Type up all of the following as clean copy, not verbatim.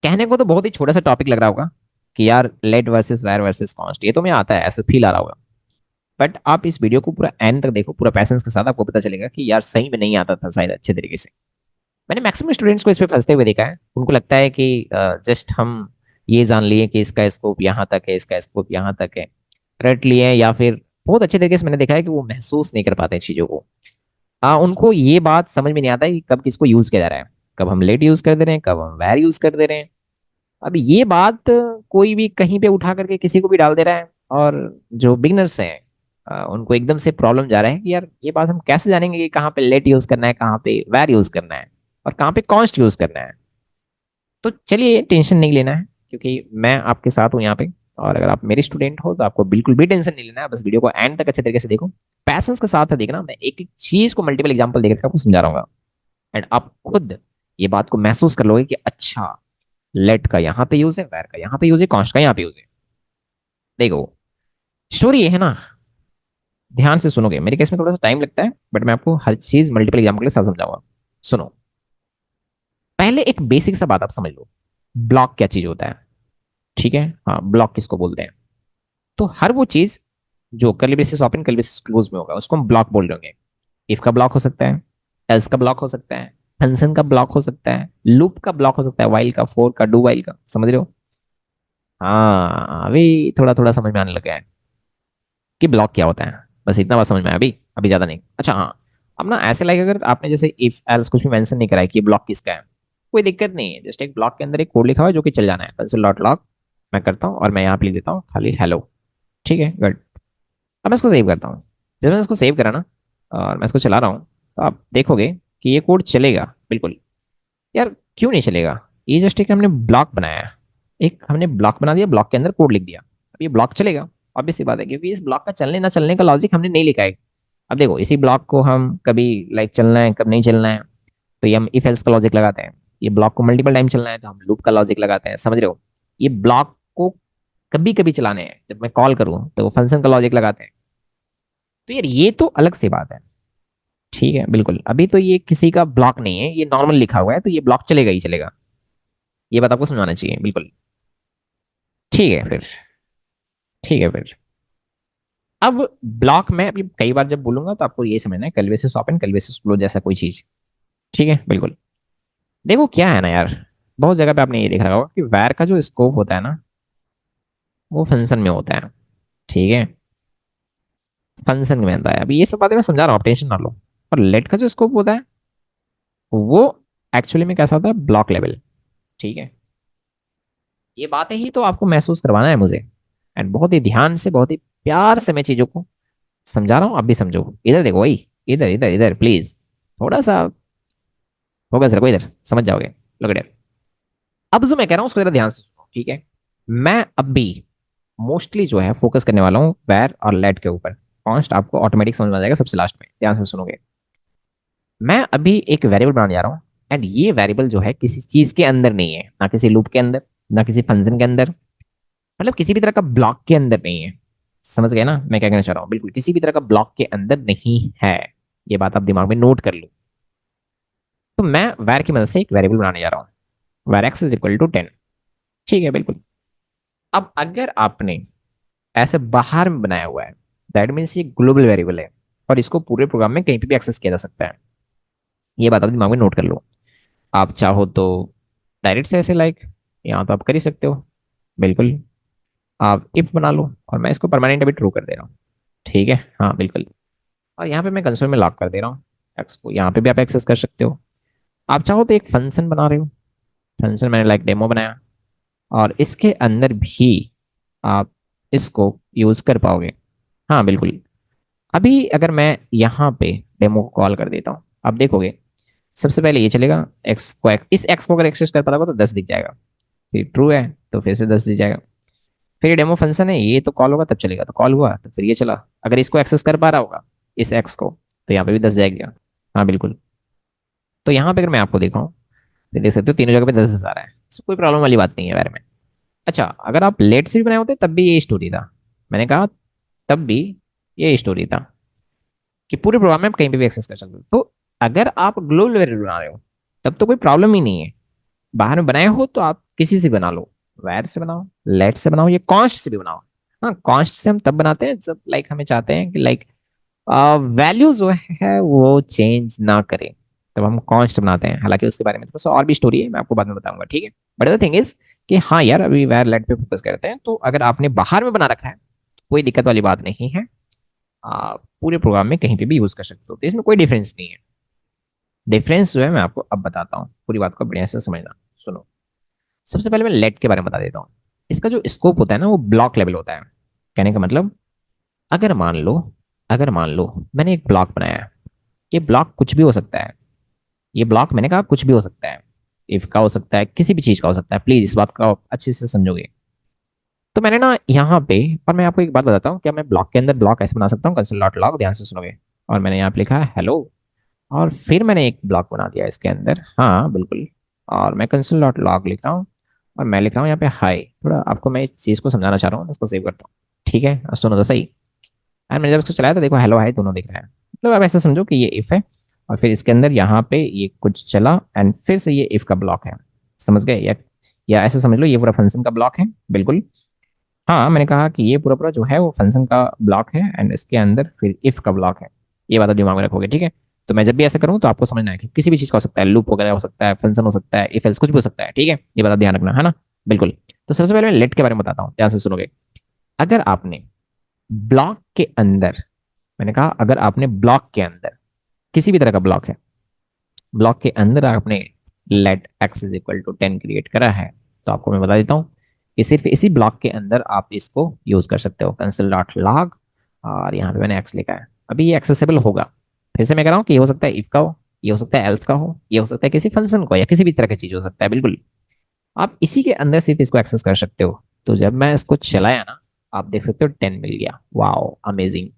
कहने को तो बहुत ही छोटा सा टॉपिक लग रहा होगा कि यार let versus var versus const, ये तो मैं आता है, ऐसा फील आ रहा होगा। बट आप इस वीडियो को पूरा एंड तक देखो, पूरा पैसेंस के साथ, आपको पता चलेगा कि यार सही में नहीं आता था शायद अच्छे तरीके से। मैंने मैक्सिमम स्टूडेंट्स को इस पे फंसते हुए देखा है। उनको लगता है कि जस्ट हम ये जान लिए कि इसका स्कोप यहाँ तक है, इसका स्कोप यहाँ तक है, रट लिए, या फिर बहुत अच्छे तरीके से मैंने देखा है कि वो महसूस नहीं कर पाते हैं चीज़ों को। उनको ये बात समझ में नहीं आता है कि कब किसको यूज़ किया जा रहा है, कब हम लेट यूज़ कर दे रहे हैं, कब हम वैर यूज़ कर दे रहे हैं। अब ये बात कोई भी कहीं पे उठा करके किसी को भी डाल दे रहा है, और जो बिगनर्स हैं उनको एकदम से प्रॉब्लम जा रहा है कि यार ये बात हम कैसे जानेंगे कि कहाँ पे लेट यूज करना है, कहाँ पे वैर यूज करना है, और कहाँ पे कॉन्स्ट यूज करना है। तो चलिए, टेंशन नहीं लेना है, क्योंकि मैं आपके साथ हूँ यहाँ पे। और अगर आप मेरे स्टूडेंट हो तो आपको बिल्कुल भी टेंशन नहीं लेना है, बस वीडियो को एंड तक अच्छे तरीके से देखो, पैसेंस के साथ देखना। मैं एक एक चीज को मल्टीपल एग्जाम्पल देकर आपको समझा रहा हूँ, एंड आप खुद ये बात को महसूस कर लोगे कि अच्छा, लेट का यहाँ पे यूज है, वैर का यहाँ पे यूज है, कॉन्स्ट का यहाँ पे यूज है। देखो, स्टोरी ये है ना, ध्यान से सुनोगे। मेरे केस में थोड़ा सा टाइम लगता है, बट मैं आपको हर चीज मल्टीपल एग्जाम्पल के साथ समझाऊंगा। सुनो, पहले एक बेसिक सा बात आप समझ लो। ब्लॉक क्या चीज होता है? ठीक है, हाँ, ब्लॉक किसको बोलते हैं? तो हर वो चीज जो curly braces open curly braces close में होगा उसको हम ब्लॉक बोल रहे होंगे। इफ का ब्लॉक हो सकता है, एल्स का ब्लॉक हो सकता है, फंक्शन का ब्लॉक हो सकता है, लूप का ब्लॉक हो सकता है, वाइल का, फोर का, डू वाइल का। समझ रहे हो? हाँ, अभी थोड़ा थोड़ा समझ में आने लगा है कि ब्लॉक क्या होता है। बस इतना बात समझ में आया अभी, अभी ज्यादा नहीं। अच्छा हाँ, अब ना ऐसे लाइक अगर आपने जैसे इफ एल्स कुछ भी मेंशन नहीं करा है कि ब्लॉक किसका है, कोई दिक्कत नहीं है। जस्ट एक ब्लॉक के अंदर एक कोड लिखा हुआ है जो कि चल जाना है, कंसोल डॉट लॉग मैं करता हूँ और मैं यहाँ पे लिख देता हूँ खाली हेलो। ठीक है, गुड। अब मैं इसको सेव करता हूँ। जब मैं इसको सेव करा ना और मैं इसको चला रहा हूँ, तो आप देखोगे कि ये कोड चलेगा बिल्कुल। यार क्यों नहीं चलेगा? ये जस्ट एक हमने ब्लॉक बनाया है, एक हमने ब्लॉक बना दिया, ब्लॉक के अंदर कोड लिख दिया। अब ये ब्लॉक चलेगा, ऑब्वियस सी बात है, क्योंकि इस ब्लॉक का चलने ना चलने का लॉजिक हमने नहीं लिखा है। अब देखो, इसी ब्लॉक को हम कभी लाइक चलना है, कब नहीं चलना है, तो ये हम इफ एल्स का लॉजिक लगाते हैं। ये ब्लॉक को मल्टीपल टाइम चलना है तो हम लूप का लॉजिक लगाते हैं। समझ रहे हो? ये ब्लॉक को कभी कभी चलाने हैं, जब मैं कॉल करूँ तो वो फंक्शन का लॉजिक लगाते हैं। तो यार ये तो अलग सी बात है। ठीक है, बिल्कुल। अभी तो ये किसी का ब्लॉक नहीं है, ये नॉर्मल लिखा हुआ है, तो ये ब्लॉक चलेगा ही चलेगा। ये बात आपको समझाना चाहिए, बिल्कुल। ठीक है फिर, ठीक है फिर। अब ब्लॉक में अभी कई बार जब बोलूंगा तो आपको ये समझना है, कल्वेसिस ओपन कल्वेसिस क्लोज जैसा कोई चीज। ठीक है, बिल्कुल। देखो क्या है ना यार, बहुत जगह पे आपने ये देखा होगा कि वैर का जो स्कोप होता है ना, वो फंक्शन में होता है। ठीक है, फंक्शन में होता है। अभी ये सब बातें मैं समझा रहा हूँ, आप टेंशन ना लो। और लेट का जो स्कोप होता है वो एक्चुअली में कैसा होता है, ब्लॉक लेवल। ठीक है, ये बातें ही तो आपको महसूस करवाना है मुझे, एंड बहुत ही ध्यान से, बहुत ही प्यार से मैं चीजों को समझा रहा हूँ। आप भी समझो। इधर देखो भाई, इधर इधर इधर प्लीज, थोड़ा सा फोकस रखो, इधर समझ जाओगे। लोग इधर, अब जो मैं कह रहा हूँ उसको जरा ध्यान से सुनो। ठीक है, मैं अब भी मोस्टली जो है फोकस करने वाला हूँ वैर और लेट के ऊपर। कॉन्स्ट आपको ऑटोमेटिक समझ में आ जाएगा सबसे लास्ट में, ध्यान से सुनोगे। मैं अभी एक वेरिएबल बनाने जा रहा हूँ, एंड ये वेरिएबल जो है किसी चीज के अंदर नहीं है, ना किसी लूप के अंदर, ना किसी फंक्शन के अंदर, मतलब किसी भी तरह का ब्लॉक के अंदर नहीं है। समझ गए ना मैं क्या कहना चाह रहा हूँ? बिल्कुल किसी भी तरह का ब्लॉक के अंदर नहीं है। ये बात आप दिमाग में नोट कर लो। तो मैं वैर की मदद से एक वेरिएबल बनाने जा रहा हूँ, वैर एक्स इज इक्वल टू 10। ठीक है, बिल्कुल। अब अगर आपने ऐसे बाहर में बनाया हुआ है, दैट मीन्स ये ग्लोबल वेरिएबल है, और इसको पूरे प्रोग्राम में कहीं पे भी एक्सेस किया जा सकता है। ये बात आप दिमाग में नोट कर लो। आप चाहो तो डायरेक्ट से ऐसे लाइक यहाँ तो आप कर ही सकते हो, बिल्कुल। आप इफ बना लो, और मैं इसको परमानेंट अभी ट्रू कर दे रहा हूँ। ठीक है, हाँ बिल्कुल। और यहाँ पे मैं कंसोल में लॉक कर दे रहा हूँ एक्स को, यहाँ पे भी आप एक्सेस कर सकते हो। आप चाहो तो एक फंक्शन बना रहे हो, फंक्शन मैंने लाइक डेमो बनाया, और इसके अंदर भी आप इसको यूज कर पाओगे। हाँ बिल्कुल। अभी अगर मैं यहाँ पे डेमो को कॉल कर देता हूँ, आप देखोगे सबसे पहले ये चलेगा। एक्स को, इस एक्स को अगर एक्सेस कर पा रहा तो 10 दिख जाएगा, फिर ट्रू है तो फिर से 10 दिख जाएगा। फिर ये डेमो फंक्शन है, ये तो कॉल होगा तब चलेगा, तो कॉल हुआ तो फिर ये चला। अगर इसको एक्सेस कर पा रहा होगा, इस एक्स को, तो यहाँ पे भी 10 जाएगा। हाँ बिल्कुल। तो यहाँ पे अगर मैं आपको दिखाऊं तो देख सकते हो तीनों जगह पे 10,000 है, इसमें कोई प्रॉब्लम वाली बात नहीं है बारे में। अच्छा, अगर आप लेट से भी बनाए होते तब भी ये स्टोरी था। मैंने कहा तब भी ये स्टोरी था कि पूरे प्रोग्राम में आप कहीं पे भी एक्सेस कर सकते हो। तो अगर आप ग्लोबल वेरिएबल बना रहे हो तब तो कोई प्रॉब्लम ही नहीं है। बाहर में बनाए हो तो आप किसी से बना लो, वैर से बनाओ, लेट से बनाओ, ये कॉन्स्ट से भी बनाओ। हाँ, कॉन्स्ट से हम तब बनाते हैं जब लाइक हमें चाहते हैं कि लाइक वैल्यू जो है वो चेंज ना करे, तब हम कॉन्स्ट बनाते हैं। हालांकि उसके बारे में थोड़ा सा और भी स्टोरी है, मैं आपको बाद में बताऊंगा, ठीक है। बट द थिंग इज कि हाँ यार, अभी वैर लेट पे फोकस करते हैं। तो अगर आपने बाहर में बना रखा है तो कोई दिक्कत वाली बात नहीं है, आप पूरे प्रोग्राम में कहीं पे भी यूज कर सकते हो, तो इसमें कोई डिफरेंस नहीं है। डिफरेंस जो है मैं आपको अब बताता हूँ, पूरी बात को बढ़िया से समझना। सुनो, सबसे पहले मैं लेट के बारे में बता देता हूँ। इसका जो स्कोप होता है ना वो ब्लॉक लेवल होता है। कहने का मतलब, अगर मान लो अगर मान लो मैंने एक ब्लॉक बनाया है, ये ब्लॉक कुछ भी हो सकता है। ये ब्लॉक मैंने कहा कुछ भी हो सकता है, इफ का हो सकता है, किसी भी चीज का हो सकता है, प्लीज इस बात का आप अच्छे से समझोगे। तो मैंने ना यहाँ पे, और मैं आपको एक बात बताता हूँ, क्या मैं ब्लॉक के अंदर ब्लॉक ऐसे बना सकता हूँ, कंसोल डॉट लॉग, ध्यान से सुनोगे। और मैंने यहाँ पे लिखा है हेलो, और फिर मैंने एक ब्लॉक बना दिया इसके अंदर, हाँ बिल्कुल। और मैं कंसोल डॉट लॉग लिख रहा हूँ, और मैं लिख रहा हूँ यहाँ पे हाई। थोड़ा आपको मैं इस चीज़ को समझाना चाह रहा हूँ, इसको सेव करता हूँ, ठीक है। अब सुनो तो सही। एंड मैंने जब इसको चलाया तो देखो हेलो हाई दोनों दिख रहे हैं। मतलब आप ऐसे समझो कि ये इफ है, और फिर इसके अंदर यहाँ पे ये कुछ चला, एंड फिर से ये इफ का ब्लॉक है। समझ गए? या ऐसे समझ लो ये पूरा फंक्शन का ब्लॉक है, बिल्कुल। हाँ, मैंने कहा कि ये पूरा पूरा जो है वो फंक्शन का ब्लॉक है, एंड इसके अंदर फिर इफ का ब्लॉक है। ये बात आप दिमाग में रखोगे, ठीक है। तो मैं जब भी ऐसा करूँ तो आपको समझना है कि किसी भी चीज़ का हो सकता है, लूप वगैरह हो सकता है, फंक्शन हो सकता है, इफ एल्स कुछ भी हो सकता है, ठीक है। ये बात आप ध्यान रखना है ना, बिल्कुल। तो सबसे पहले मैं लेट के बारे में बताता हूँ, ध्यान से सुनोगे। अगर आपने ब्लॉक के अंदर, मैंने कहा अगर आपने ब्लॉक के अंदर, किसी भी तरह का ब्लॉक है, ब्लॉक के अंदर आपने let x is equal to 10 create करा है, तो आपको मैं बता देता हूँ कि सिर्फ इसी ब्लॉक के अंदर आप इसको यूज कर सकते हो, कंसोल डॉट लॉग। और यहाँ पे मैंने एक्स लिखा है, अभी ये एक्सेसिबल होगा। फिर से मैं कह रहा हूँ कि ये हो सकता है इफ का हो, ये हो सकता है एल्स का हो, ये हो सकता है किसी फंक्शन को, या किसी भी तरह की चीज हो सकता है, बिल्कुल। आप इसी के अंदर सिर्फ इसको एक्सेस कर सकते हो। तो जब मैं इसको चलाया ना, आप देख सकते हो 10 मिल गया, वाओ अमेजिंग।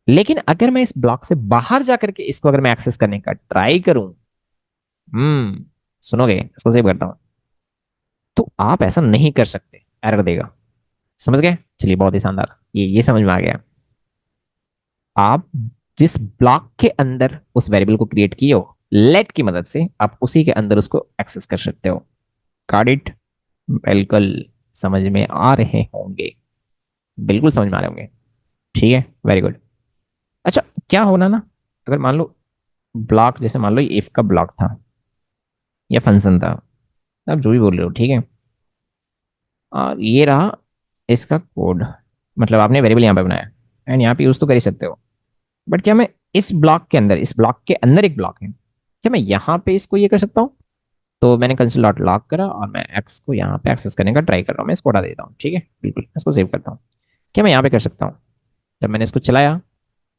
लेकिन अगर मैं इस ब्लॉक से बाहर जाकर के इसको अगर मैं एक्सेस करने का ट्राई करूं, सुनोगे, इसको सेव करता हूं, तो आप ऐसा नहीं कर सकते, एरर देगा। समझ गए? चलिए, बहुत ही शानदार, ये समझ में आ गया। आप जिस ब्लॉक के अंदर उस वेरिएबल को क्रिएट किए हो लेट की मदद से, आप उसी के अंदर उसको एक्सेस कर सकते हो। Got it? बिल्कुल समझ में आ रहे होंगे, बिल्कुल समझ में आ रहे होंगे, ठीक है, वेरी गुड। अच्छा, क्या होना ना, अगर मान लो ब्लॉक, जैसे मान लो इफ का ब्लॉक था या फंक्शन था, आप जो भी बोल रहे हो, ठीक है। और ये रहा इसका कोड, मतलब आपने वेरिएबल यहाँ पे बनाया, एंड यहाँ पे यूज तो कर ही सकते हो। बट क्या मैं इस ब्लॉक के अंदर, इस ब्लॉक के अंदर एक ब्लॉक है, क्या मैं यहाँ पे इसको ये कर सकता हूँ? तो मैंने कंसोल डॉट लॉग करा, और मैं एक्स को यहाँ पे एक्सेस करने का ट्राई कर रहा हूँ, मैं इसको हटा देता हूँ, ठीक है, बिल्कुल, इसको सेव करता हूँ। क्या मैं यहाँ पे कर सकता हूँ? जब मैंने इसको चलाया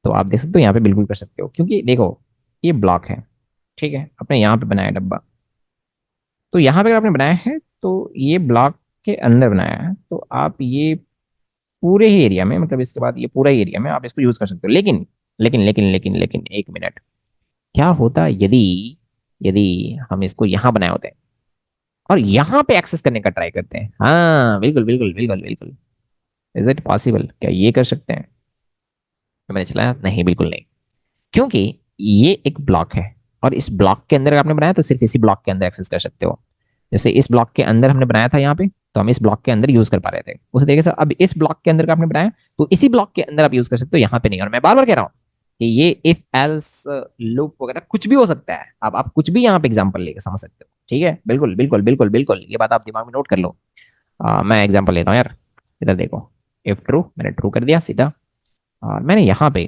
तो आप देख सकते हो यहाँ पे बिल्कुल कर सकते हो, क्योंकि देखो ये ब्लॉक है, ठीक है, आपने यहाँ पे बनाया डब्बा। तो यहाँ पे अगर आपने बनाया है तो ये ब्लॉक के अंदर बनाया है, तो आप ये पूरे ही एरिया में, मतलब इसके बाद ये पूरा ही एरिया में आप इसको यूज कर सकते हो। लेकिन लेकिन एक मिनट, क्या होता यदि, यदि हम इसको यहाँ बनाए होते हैं और यहाँ पे एक्सेस करने का ट्राई करते हैं? हाँ बिल्कुल बिल्कुल बिल्कुल बिल्कुल। इज इट पॉसिबल, क्या ये कर सकते हैं? तो मैंने चलाया, नहीं बिल्कुल नहीं, क्योंकि ये एक ब्लॉक है, और इस ब्लॉक के अंदर आपने बनाया तो सिर्फ इसी ब्लॉक के अंदर एक्सेस कर सकते हो। जैसे इस ब्लॉक के अंदर हमने बनाया था यहाँ पे, तो हम इस ब्लॉक के अंदर यूज कर पा रहे थे उसे, देखिए सर, अब इस ब्लॉक के अंदर का आपने बनाया तो इसी ब्लॉक के अंदर आप यूज कर सकते हो, यहाँ पे नहीं। और मैं बार बार कह रहा हूँ कि ये इफ एल्स लूप वगैरह कुछ भी हो सकता है, अब आप कुछ भी यहाँ पे एग्जाम्पल लेके समझ सकते हो, ठीक है, बिल्कुल बिल्कुल बिल्कुल बिल्कुल, ये बात आप दिमाग में नोट कर लो। मैं एग्जाम्पल लेता हूँ यार, इधर देखो, इफ ट्रू, मैंने ट्रू कर दिया सीधा, और मैंने यहाँ पे,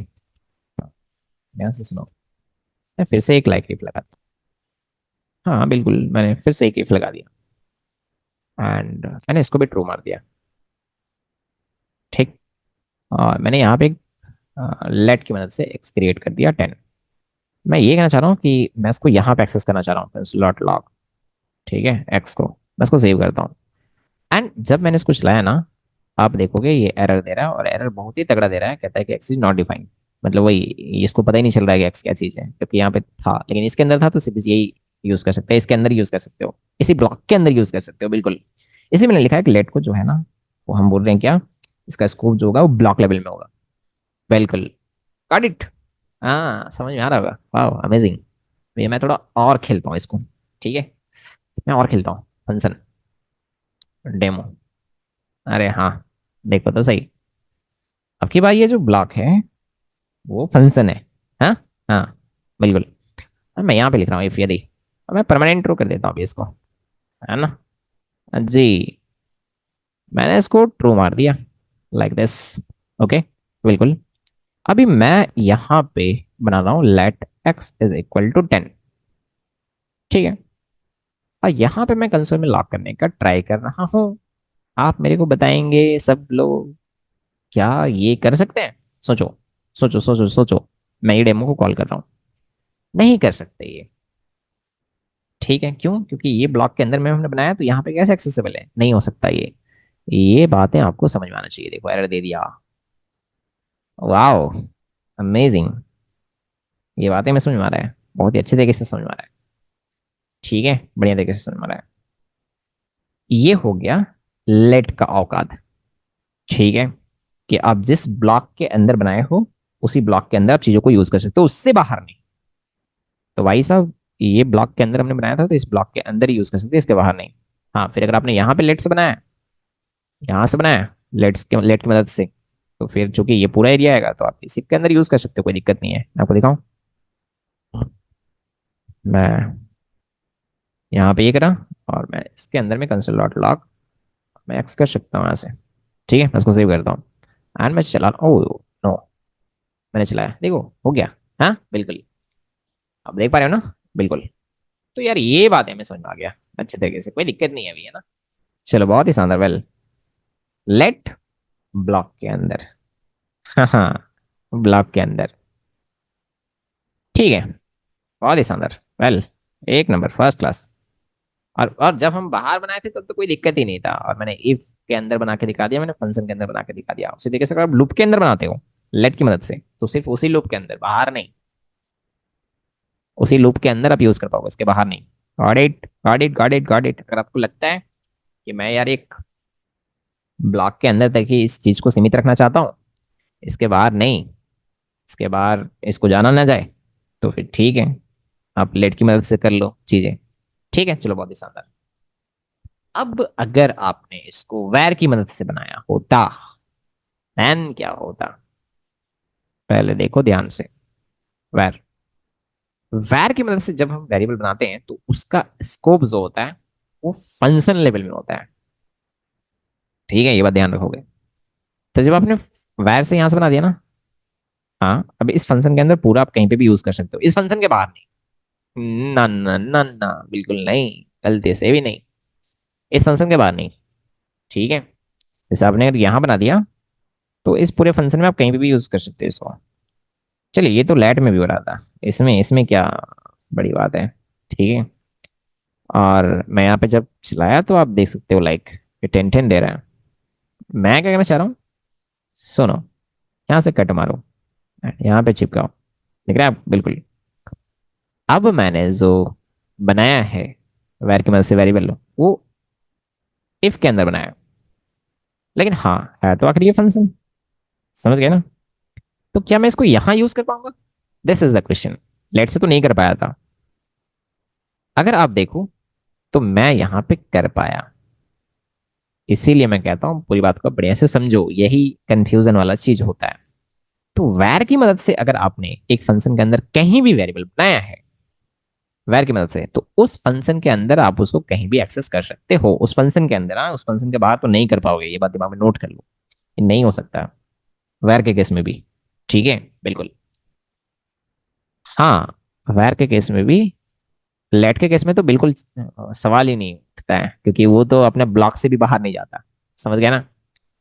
ध्यान से सुनो, मैं फिर से एक लाइक इफ लगा, हाँ बिल्कुल, मैंने फिर से एक इफ लगा दिया, एंड मैंने इसको भी ट्रू मार दिया, ठीक। और मैंने यहाँ पे लेट की मदद से एक्स क्रिएट कर दिया 10। मैं ये कहना चाह रहा हूँ कि मैं इसको यहाँ पे एक्सेस करना चाह रहा हूँ, स्लॉट लॉग, ठीक है, एक्स को मैं इसको सेव करता हूँ। एंड जब मैंने इसको चलाया ना, आप देखोगे ये एरर दे रहा है, और एरर बहुत ही तगड़ा दे रहा है, कहता है कि एक्स इज नॉट डिफाइंड। मतलब वही, इसको पता ही नहीं चल रहा है कि एक्स क्या चीज़ है, क्योंकि यहाँ पे था, लेकिन इसके अंदर था तो सिर्फ यही यूज कर सकते हैं, इसके अंदर यूज कर सकते हो, इसी ब्लॉक के अंदर यूज कर सकते हो, बिल्कुल। इसलिए मैंने लिखा है कि लेट को जो है ना, वो हम बोल रहे हैं क्या, इसका स्कोप जो होगा वो ब्लॉक लेवल में होगा, बिल्कुल। Got it? हाँ, समझ में आ रहा होगा, वाह अमेजिंग। ये मैं थोड़ा और खेलता हूँ इसको, ठीक है। मैं और खेलता हूँ फंक्शन डेमो। अरे हाँ, देखो तो सही। अब की बात, ये जो ब्लॉक है वो फंक्शन है। हाँ हाँ, बिल्कुल। अब मैं यहाँ पे लिख रहा हूँ इफ यदि, अब मैं परमानेंट ट्रू कर देता हूँ अभी इसको, है ना जी। मैंने इसको ट्रू मार दिया, लाइक दिस। ओके, बिल्कुल। अभी मैं यहाँ पे बना रहा हूँ let x is equal to 10। ठीक है, और यहाँ पे मैं कंसोल में लॉक करने का ट्राई कर रहा हूँ। आप मेरे को बताएंगे सब लोग, क्या ये कर सकते हैं? सोचो सोचो सोचो सोचो। मैं ये डेमो को कॉल कर रहा हूँ, नहीं कर सकते ये। ठीक है, क्यों? क्योंकि ये ब्लॉक के अंदर में हमने बनाया, तो यहाँ पे कैसे एक्सेसिबल है? नहीं हो सकता ये बातें आपको समझ में आना चाहिए। देखो एरर दे दिया। Wow, amazing. ये बातें मैं समझ में आ रहा है, बहुत ही अच्छे तरीके से समझ में आ रहा है। ठीक है, बढ़िया तरीके से समझ में आ रहा है। ये हो गया लेट का औकात। ठीक है, कि आप जिस ब्लॉक के अंदर बनाए हो उसी ब्लॉक के अंदर आप चीजों को यूज कर सकते हो, उससे बाहर नहीं। तो भाई साहब, ये ब्लॉक के अंदर हमने बनाया था तो इस ब्लॉक के अंदर ही यूज कर सकते हैं, इसके बाहर नहीं। हाँ, फिर अगर आपने यहाँ पे लेट से बनाया, यहाँ से बनाया लेट की मदद से, तो फिर चूंकि ये पूरा एरिया आएगा तो आप इसी के अंदर यूज कर सकते हो, कोई दिक्कत नहीं है। मैं आपको दिखाऊं, मैं यहाँ पे ये करा, और मैं इसके अंदर में कंसोल डॉट लॉग मैं एक्स कर सकता हूँ यहाँ से। ठीक है, मैं इसको सेव करता हूँ एंड मैं चला। ओ नो, मैंने चलाया, देखो हो गया। हाँ बिल्कुल, अब देख पा रहे हो ना? बिल्कुल। तो यार ये बात है, मैं समझ में आ गया अच्छे तरीके से, कोई दिक्कत नहीं है अभी, है ना? चलो, बहुत ही शानदार। वेल, लेट ब्लॉक के अंदर, हाँ हाँ, ब्लॉक के अंदर। ठीक है, बहुत ही शानदार। वेल, एक नंबर, फर्स्ट क्लास। और जब हम बाहर बनाए थे तब तो कोई दिक्कत ही नहीं था, और मैंने इफ के अंदर बना के दिखा दिया, मैंने फंक्शन के अंदर बना के दिखा दिया। उसी तरीके से अगर आप लूप के अंदर बनाते हो लेट की मदद से, तो सिर्फ उसी लूप के अंदर, बाहर नहीं। उसी लूप के अंदर आप यूज कर पाओगे, इसके बाहर नहीं। Got it, got it, got it, got it. अगर आपको लगता है कि मैं यार एक ब्लॉक के अंदर तक ही इस चीज को सीमित रखना चाहता हूँ, इसके बाहर नहीं, इसके बाहर इसको जाना ना जाए, तो फिर ठीक है, आप लेट की मदद से कर लो चीजें। ठीक है, चलो, बहुत ही शानदार। अब अगर आपने इसको वैर की मदद से बनाया होता, देन क्या होता? पहले देखो ध्यान से। वैर, वैर की मदद से जब हम वेरिएबल बनाते हैं तो उसका स्कोप जो होता है वो फंक्शन लेवल में होता है। ठीक है, ये बात ध्यान रखोगे। तो जब आपने वैर से यहां से बना दिया ना, हाँ, अब इस फंक्शन के अंदर पूरा आप कहीं पे भी यूज कर सकते हो, इस फंक्शन के बाहर नहीं। ना ना ना ना, बिल्कुल नहीं, गलती से भी नहीं, इस फंक्शन के बाहर नहीं। ठीक है, जैसे आपने अगर यहाँ बना दिया, तो इस पूरे फंक्शन में आप कहीं पे भी यूज कर सकते हो इसको। चलिए, ये तो लैट में भी हो रहा था, इसमें इसमें क्या बड़ी बात है। ठीक है, और मैं यहाँ पे जब चलाया तो आप देख सकते हो लाइक ये 10 10 दे रहा है। मैं क्या कहना चाह रहा हूँ, सुनो, यहाँ से कट मारो, यहाँ पे चिपकाओ, देख रहे हैं आप? बिल्कुल। अब मैंने जो बनाया है वैर की मदद से वेरिएबल, वो इफ के अंदर बनाया, लेकिन हाँ, है तो आखिर ये फंक्शन। समझ गए ना? तो क्या मैं इसको यहां यूज कर पाऊंगा? This is the question. Let से तो नहीं कर पाया था, अगर आप देखो तो मैं यहां पे कर पाया। इसीलिए मैं कहता हूं पूरी बात को बढ़िया से समझो, यही कंफ्यूजन वाला चीज होता है। तो वैर की मदद से अगर आपने एक फंक्शन के अंदर कहीं भी वेरिएबल बनाया है वैर की मदद से, तो उस फंक्शन के अंदर आप उसको कहीं भी एक्सेस कर सकते हो, उस फंक्शन के अंदर। हाँ, उस फंक्शन के बाहर तो नहीं कर पाओगे, ये बात दिमाग में नोट कर लो। ये नहीं हो सकता वैर के केस में भी। ठीक है, बिल्कुल। हाँ, वैर के केस में भी। लेट के केस में तो बिल्कुल सवाल ही नहीं उठता है, क्योंकि वो तो अपने ब्लॉक से भी बाहर नहीं जाता। समझ गया ना?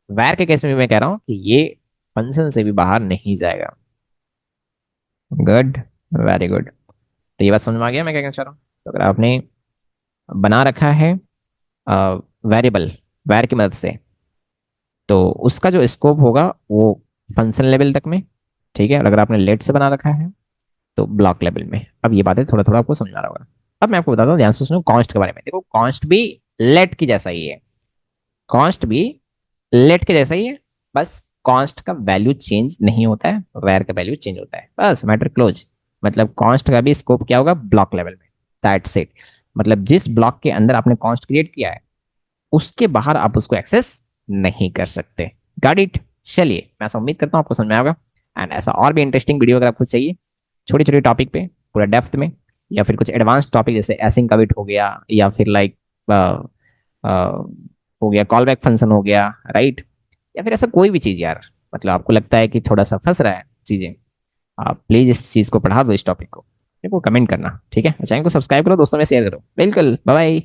वैर के केस में भी मैं कह रहा हूँ कि ये फंक्शन से भी बाहर नहीं जाएगा। Good, very good. तो ये बात समझ में आ गया मैं क्या कहना चाह रहा हूँ? तो अगर आपने बना रखा है वेरिएबल वैर की मदद से, तो उसका जो स्कोप होगा वो फंक्शन लेवल तक में। ठीक है, और अगर आपने लेट से बना रखा है तो ब्लॉक लेवल में। अब ये बातें थोड़ा थोड़ा आपको समझ में आ रहा होगा। अब मैं आपको बताता हूँ, ध्यान से सुनो, कॉन्स्ट के बारे में। देखो, कॉन्स्ट भी लेट की जैसा ही है, कॉन्स्ट भी लेट के जैसा ही है। बस कॉन्स्ट का वैल्यू चेंज नहीं होता है, वैर का वैल्यू चेंज होता है, बस मैटर क्लोज। मतलब कॉन्स्ट का भी स्कोप क्या होगा? ब्लॉक लेवल में। That's it. मतलब जिस ब्लॉक के अंदर आपने कॉन्स्ट क्रिएट किया है उसके बाहर आप उसको एक्सेस नहीं कर सकते। Got it? चलिए, मैं ऐसा उम्मीद करता हूँ आपको समझ में आएगा। एंड ऐसा और भी इंटरेस्टिंग वीडियो अगर आपको चाहिए छोटी छोटी टॉपिक पे पूरा डेप्थ में, या फिर कुछ एडवांस टॉपिक जैसे एसिंग कविट हो गया, या फिर लाइक हो गया कॉल बैक फंक्शन हो गया, राइट, या फिर ऐसा कोई भी चीज़ यार, मतलब आपको लगता है कि थोड़ा सा फंस रहा है चीज़ें, आप प्लीज़ इस चीज़ को पढ़ा दो, इस टॉपिक को मेरे को कमेंट करना, ठीक है? चैनल को सब्सक्राइब करो, दोस्तों में शेयर करो। बिल्कुल, बाय बाय।